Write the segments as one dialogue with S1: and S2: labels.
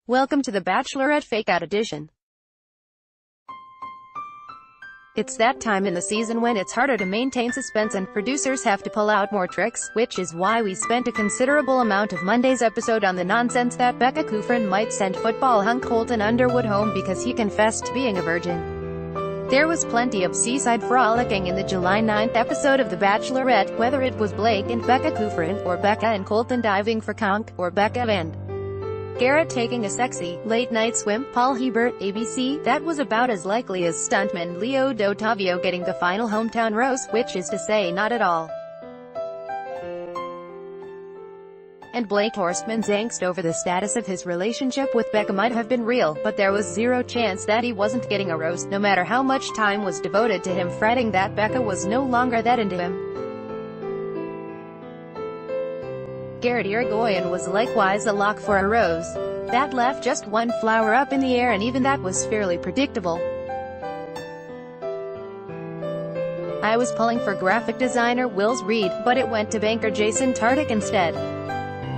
S1: Welcome to the Bachelorette Fake-Out Edition. It's that time in the season when it's harder to maintain suspense and producers have to pull out more tricks, which is why we spent a considerable amount of Monday's episode on the nonsense that Becca Kufrin might send football hunk Colton Underwood home because he confessed to being a virgin. There was plenty of seaside frolicking in the July 9th episode of The Bachelorette, whether it was Blake and Becca Kufrin, or Becca and Colton diving for conch, or Becca and Garrett taking a sexy, late-night swim. Paul Hebert, ABC, that was about as likely as stuntman Leo D'Ottavio getting the final hometown rose, which is to say not at all. And Blake Horstman's angst over the status of his relationship with Becca might have been real, but there was zero chance that he wasn't getting a rose, no matter how much time was devoted to him fretting that Becca was no longer that into him. Garrett Irigoyen was likewise a lock for a rose. That left just one flower up in the air, and even that was fairly predictable. I was pulling for graphic designer Wills Reed, but it went to banker Jason Tartick instead.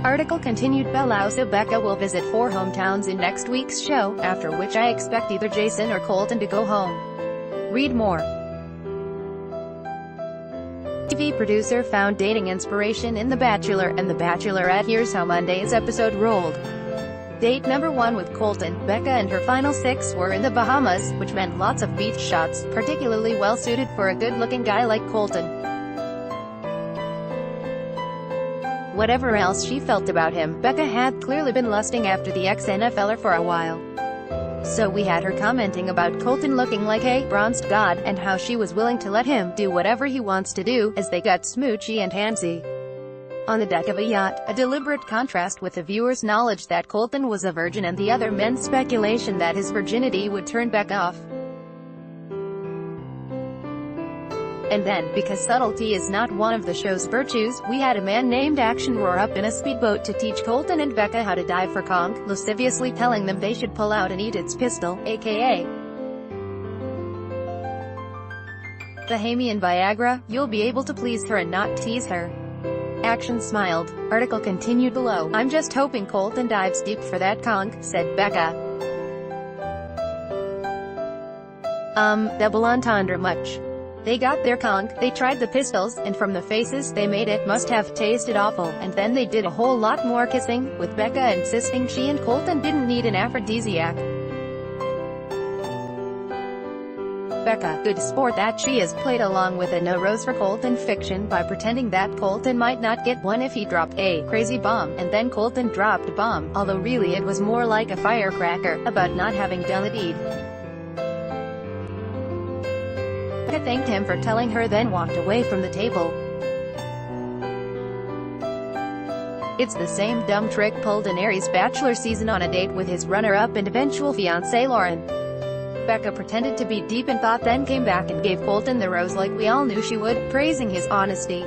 S1: Article continued. Belausa Becca will visit 4 hometowns in next week's show, after which I expect either Jason or Colton to go home. Read more. TV producer found dating inspiration in The Bachelor and The Bachelorette. Here's how Monday's episode rolled. Date number 1 with Colton. Becca and her final 6 were in the Bahamas, which meant lots of beach shots, particularly well suited for a good-looking guy like Colton. Whatever else she felt about him, Becca had clearly been lusting after the ex-NFLer for a while. So we had her commenting about Colton looking like a bronzed god, and how she was willing to let him do whatever he wants to do, as they got smoochy and handsy on the deck of a yacht, a deliberate contrast with the viewers' knowledge that Colton was a virgin and the other men's speculation that his virginity would turn Becca off. And then, because subtlety is not one of the show's virtues, we had a man named Action roar up in a speedboat to teach Colton and Becca how to dive for conch, lasciviously telling them they should pull out and eat its pistol, aka the Bahamian Viagra. You'll be able to please her and not tease her. Action smiled. Article continued below. I'm just hoping Colton dives deep for that conch, said Becca. Double entendre much. They got their conch, they tried the pistols, and from the faces they made it must have tasted awful, and then they did a whole lot more kissing, with Becca insisting she and Colton didn't need an aphrodisiac. Becca, good sport that she is, played along with a no rose for Colton fiction by pretending that Colton might not get one if he dropped a crazy bomb, and then Colton dropped a bomb, although really it was more like a firecracker, about not having done the deed. Becca thanked him for telling her, then walked away from the table. It's the same dumb trick pulled in Aries' Bachelor season on a date with his runner-up and eventual fiancée Lauren. Becca pretended to be deep in thought, then came back and gave Colton the rose like we all knew she would, praising his honesty.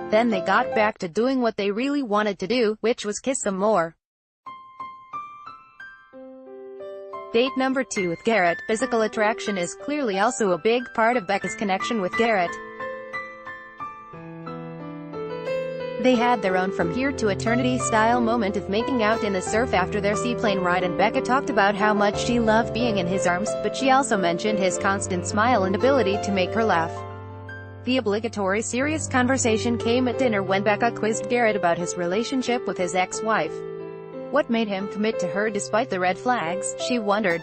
S1: Then they got back to doing what they really wanted to do, which was kiss some more. Date number 2 with Garrett. Physical attraction is clearly also a big part of Becca's connection with Garrett. They had their own from here to eternity style moment of making out in the surf after their seaplane ride, and Becca talked about how much she loved being in his arms, but she also mentioned his constant smile and ability to make her laugh. The obligatory serious conversation came at dinner when Becca quizzed Garrett about his relationship with his ex-wife. What made him commit to her despite the red flags, she wondered.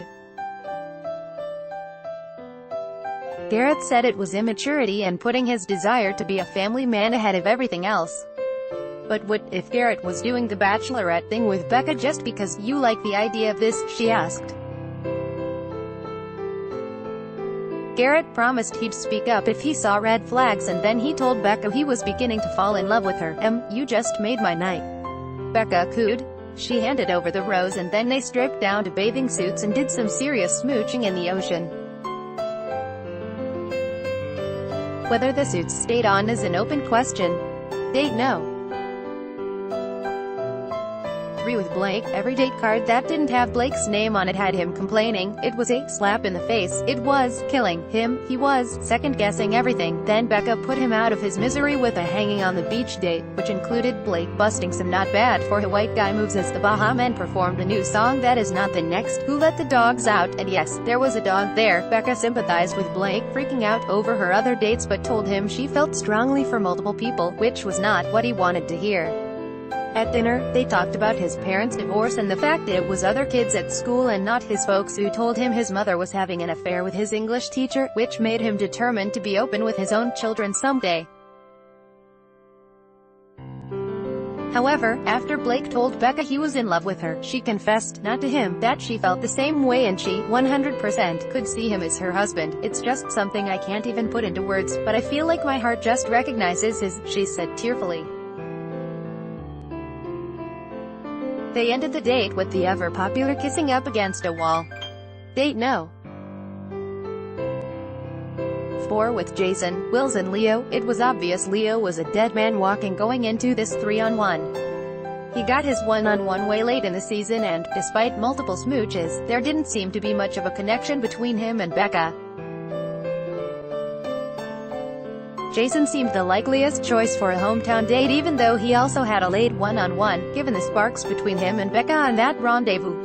S1: Garrett said it was immaturity and putting his desire to be a family man ahead of everything else. But what if Garrett was doing the Bachelorette thing with Becca just because you like the idea of this, she asked. Garrett promised he'd speak up if he saw red flags, and then he told Becca he was beginning to fall in love with her. You just made my night. Becca cooed. She handed over the rose, and then they stripped down to bathing suits and did some serious smooching in the ocean. Whether the suits stayed on is an open question. Date no. 3 with Blake. Every date card that didn't have Blake's name on it had him complaining. It was a slap in the face. It was killing him. He was second-guessing everything. Then Becca put him out of his misery with a hanging on the beach date, which included Blake busting some not bad for a white guy moves as the Bahamas performed a new song that is not the next Who Let the Dogs Out, and yes, there was a dog there. Becca sympathized with Blake, freaking out over her other dates but told him she felt strongly for multiple people, which was not what he wanted to hear. At dinner, they talked about his parents' divorce and the fact that it was other kids at school and not his folks who told him his mother was having an affair with his English teacher, which made him determined to be open with his own children someday. However, after Blake told Becca he was in love with her, she confessed, not to him, that she felt the same way and she, 100%, could see him as her husband. It's just something I can't even put into words, but I feel like my heart just recognizes his, she said tearfully. They ended the date with the ever-popular kissing up against a wall. Date No. 4 with Jason, Wills and Leo. It was obvious Leo was a dead man walking going into this 3-on-1. He got his one-on-one way late in the season and, despite multiple smooches, there didn't seem to be much of a connection between him and Becca. Jason seemed the likeliest choice for a hometown date even though he also had a late one-on-one, given the sparks between him and Becca on that rendezvous.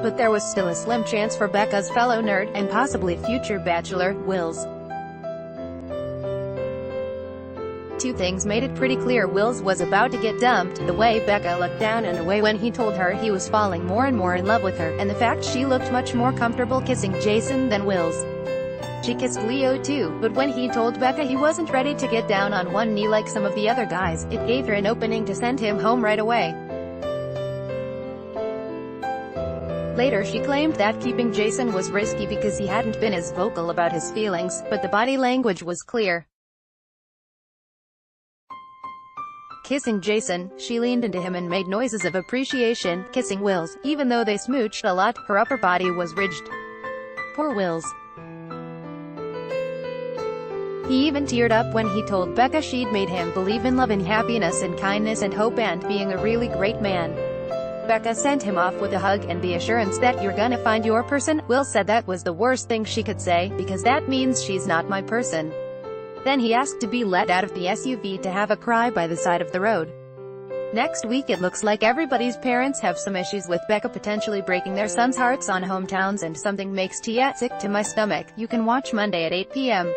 S1: But there was still a slim chance for Becca's fellow nerd, and possibly future bachelor, Wills. Two things made it pretty clear Wills was about to get dumped: the way Becca looked down and away when he told her he was falling more and more in love with her, and the fact she looked much more comfortable kissing Jason than Wills. She kissed Leo too, but when he told Becca he wasn't ready to get down on one knee like some of the other guys, it gave her an opening to send him home right away. Later she claimed that keeping Jason was risky because he hadn't been as vocal about his feelings, but the body language was clear. Kissing Jason, she leaned into him and made noises of appreciation. Kissing Wills, even though they smooched a lot, her upper body was ridged. Poor Wills. He even teared up when he told Becca she'd made him believe in love and happiness and kindness and hope and being a really great man. Becca sent him off with a hug and the assurance that you're gonna find your person. Will said that was the worst thing she could say, because that means she's not my person. Then he asked to be let out of the SUV to have a cry by the side of the road. Next week it looks like everybody's parents have some issues with Becca potentially breaking their sons' hearts on hometowns, and something makes Tia sick to my stomach. You can watch Monday at 8 p.m.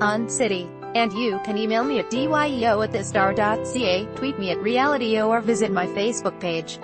S1: on City. And you can email me at dyo@thestar.ca, tweet me at realityo, or visit my Facebook page.